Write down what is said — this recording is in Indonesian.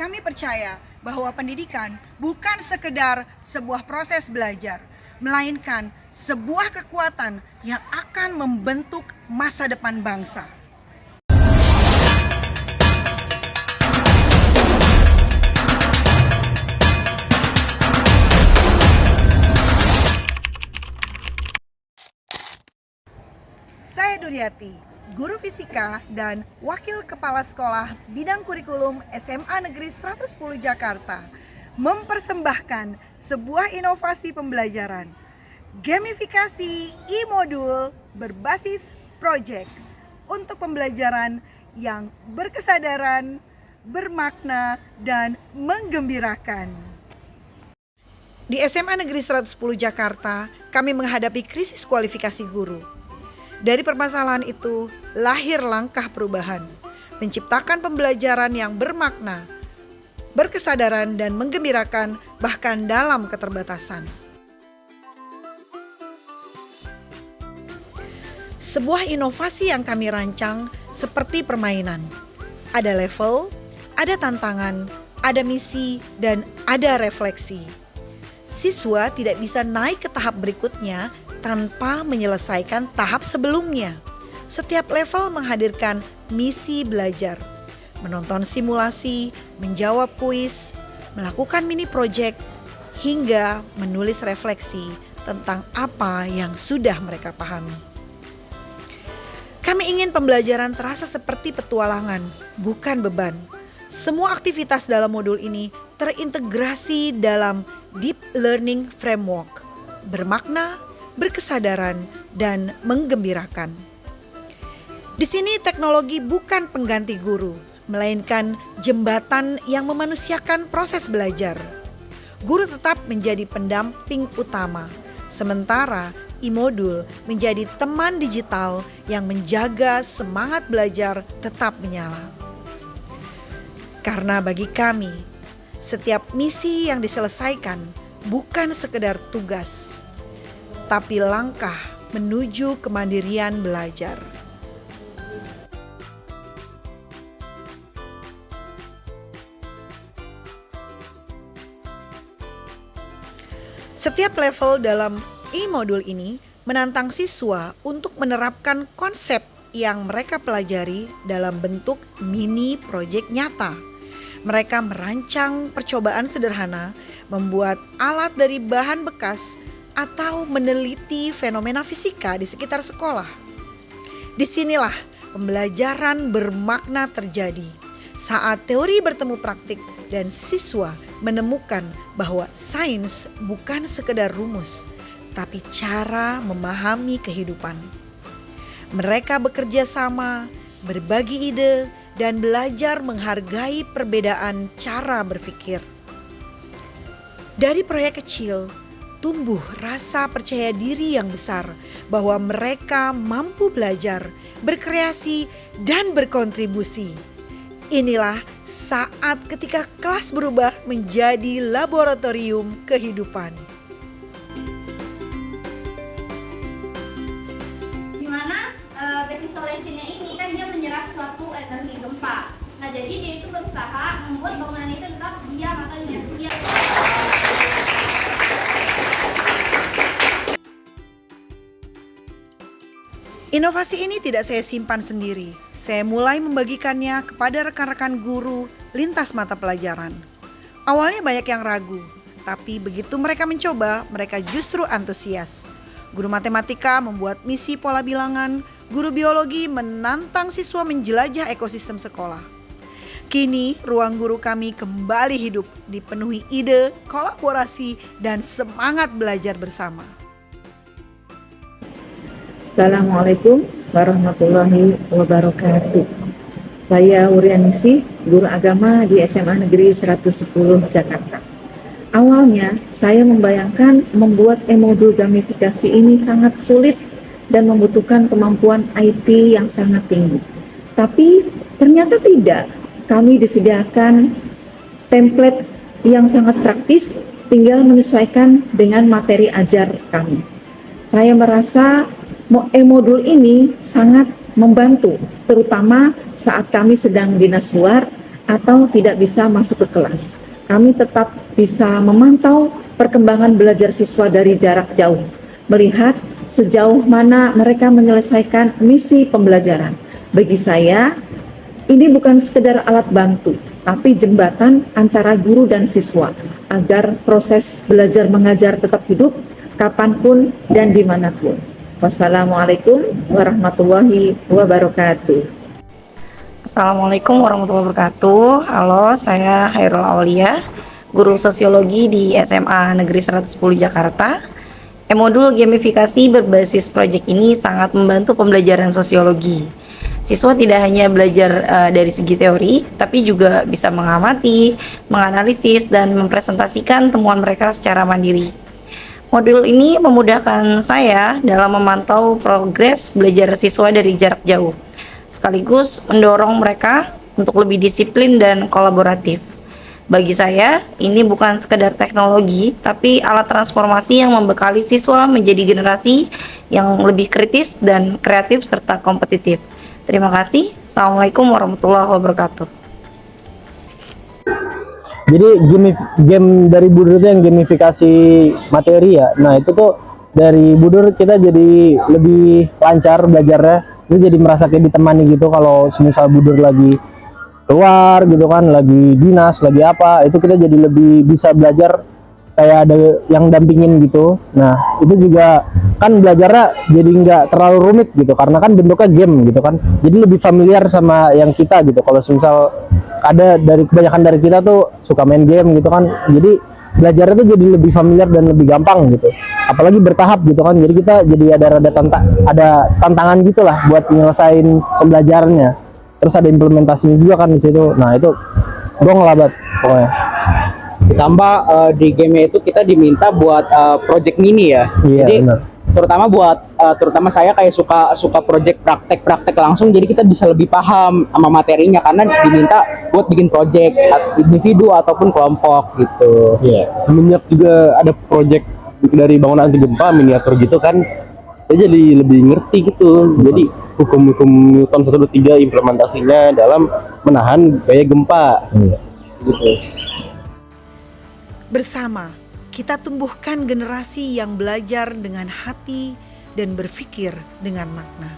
Kami percaya bahwa pendidikan bukan sekedar sebuah proses belajar, melainkan sebuah kekuatan yang akan membentuk masa depan bangsa. Saya Duryati, guru fisika dan wakil kepala sekolah bidang kurikulum SMA Negeri 110 Jakarta, mempersembahkan sebuah inovasi pembelajaran, gamifikasi e-modul berbasis project untuk pembelajaran yang berkesadaran, bermakna, dan menggembirakan. Di SMA Negeri 110 Jakarta, kami menghadapi krisis kualifikasi guru. Dari permasalahan itu, lahir langkah perubahan, menciptakan pembelajaran yang bermakna, berkesadaran dan menggembirakan bahkan dalam keterbatasan. Sebuah inovasi yang kami rancang seperti permainan. Ada level, ada tantangan, ada misi, dan ada refleksi. Siswa tidak bisa naik ke tahap berikutnya tanpa menyelesaikan tahap sebelumnya. Setiap level menghadirkan misi belajar, menonton simulasi, menjawab kuis, melakukan mini project, hingga menulis refleksi tentang apa yang sudah mereka pahami. Kami ingin pembelajaran terasa seperti petualangan, bukan beban. Semua aktivitas dalam modul ini terintegrasi dalam Deep Learning Framework, bermakna, berkesadaran, dan menggembirakan. Di sini teknologi bukan pengganti guru, melainkan jembatan yang memanusiakan proses belajar. Guru tetap menjadi pendamping utama, sementara e-modul menjadi teman digital yang menjaga semangat belajar tetap menyala. Karena bagi kami, setiap misi yang diselesaikan bukan sekedar tugas, tapi langkah menuju kemandirian belajar. Setiap level dalam e-modul ini menantang siswa untuk menerapkan konsep yang mereka pelajari dalam bentuk mini proyek nyata. Mereka merancang percobaan sederhana, membuat alat dari bahan bekas, atau meneliti fenomena fisika di sekitar sekolah. Disinilah pembelajaran bermakna terjadi, saat teori bertemu praktik dan siswa menemukan bahwa sains bukan sekedar rumus, tapi cara memahami kehidupan. Mereka bekerja sama, berbagi ide, dan belajar menghargai perbedaan cara berpikir. Dari proyek kecil, tumbuh rasa percaya diri yang besar bahwa mereka mampu belajar, berkreasi, dan berkontribusi. Inilah saat ketika kelas berubah menjadi laboratorium kehidupan. Dimana basic solution-nya ini kan dia menyerap suatu energi gempa. Nah jadi dia itu berusaha membuat bangunan itu tetap diam atau diam. Inovasi ini tidak saya simpan sendiri. Saya mulai membagikannya kepada rekan-rekan guru lintas mata pelajaran. Awalnya banyak yang ragu, tapi begitu mereka mencoba, mereka justru antusias. Guru matematika membuat misi pola bilangan, guru biologi menantang siswa menjelajah ekosistem sekolah. Kini ruang guru kami kembali hidup, dipenuhi ide, kolaborasi, dan semangat belajar bersama. Assalamualaikum warahmatullahi wabarakatuh. Saya Wurianisi, guru agama di SMA Negeri 110 Jakarta. Awalnya saya membayangkan membuat e-modul gamifikasi ini sangat sulit dan membutuhkan kemampuan IT yang sangat tinggi. Tapi ternyata tidak. Kami disediakan template yang sangat praktis, tinggal menyesuaikan dengan materi ajar kami. Saya merasa e-modul ini sangat membantu, terutama saat kami sedang dinas luar atau tidak bisa masuk ke kelas. Kami tetap bisa memantau perkembangan belajar siswa dari jarak jauh, melihat sejauh mana mereka menyelesaikan misi pembelajaran. Bagi saya, ini bukan sekedar alat bantu, tapi jembatan antara guru dan siswa agar proses belajar mengajar tetap hidup kapanpun dan dimanapun. Wassalamualaikum warahmatullahi wabarakatuh. Assalamualaikum warahmatullahi wabarakatuh. Halo, saya Hairul Aulia, guru sosiologi di SMA Negeri 110 Jakarta. Modul gamifikasi berbasis proyek ini sangat membantu pembelajaran sosiologi. Siswa tidak hanya belajar dari segi teori, tapi juga bisa mengamati, menganalisis, dan mempresentasikan temuan mereka secara mandiri. Modul ini memudahkan saya dalam memantau progres belajar siswa dari jarak jauh, sekaligus mendorong mereka untuk lebih disiplin dan kolaboratif. Bagi saya, ini bukan sekedar teknologi, tapi alat transformasi yang membekali siswa menjadi generasi yang lebih kritis dan kreatif serta kompetitif. Terima kasih. Assalamualaikum warahmatullahi wabarakatuh. Jadi game dari Budur itu yang gamifikasi materi ya. Nah itu tuh dari Budur kita jadi lebih lancar belajarnya. Itu jadi merasa kayak ditemani gitu kalau semisal Budur lagi keluar gitu kan, lagi dinas, lagi apa, itu kita jadi lebih bisa belajar kayak ada yang dampingin gitu. Nah itu juga kan belajarnya jadi nggak terlalu rumit gitu, karena kan bentuknya game gitu kan, jadi lebih familiar sama yang kita gitu. Kalau misal ada dari kebanyakan dari kita tuh suka main game gitu kan, jadi belajarnya tuh jadi lebih familiar dan lebih gampang gitu, apalagi bertahap gitu kan. Jadi kita jadi ada tantangan gitulah buat nyelesain pembelajarannya, terus ada implementasinya juga kan di situ. Nah itu gong lah banget pokoknya. Ditambah di game itu kita diminta buat project mini ya. Iya, jadi benar. terutama saya kayak suka project praktek langsung, jadi kita bisa lebih paham sama materinya karena diminta buat bikin project individu ataupun kelompok gitu. Iya, semenjak juga ada project dari bangunan anti gempa miniatur gitu kan, saya jadi lebih ngerti gitu. Jadi hukum-hukum Newton 1, 2, 3 implementasinya dalam menahan gaya gempa. Gitu. Bersama, kita tumbuhkan generasi yang belajar dengan hati dan berpikir dengan makna.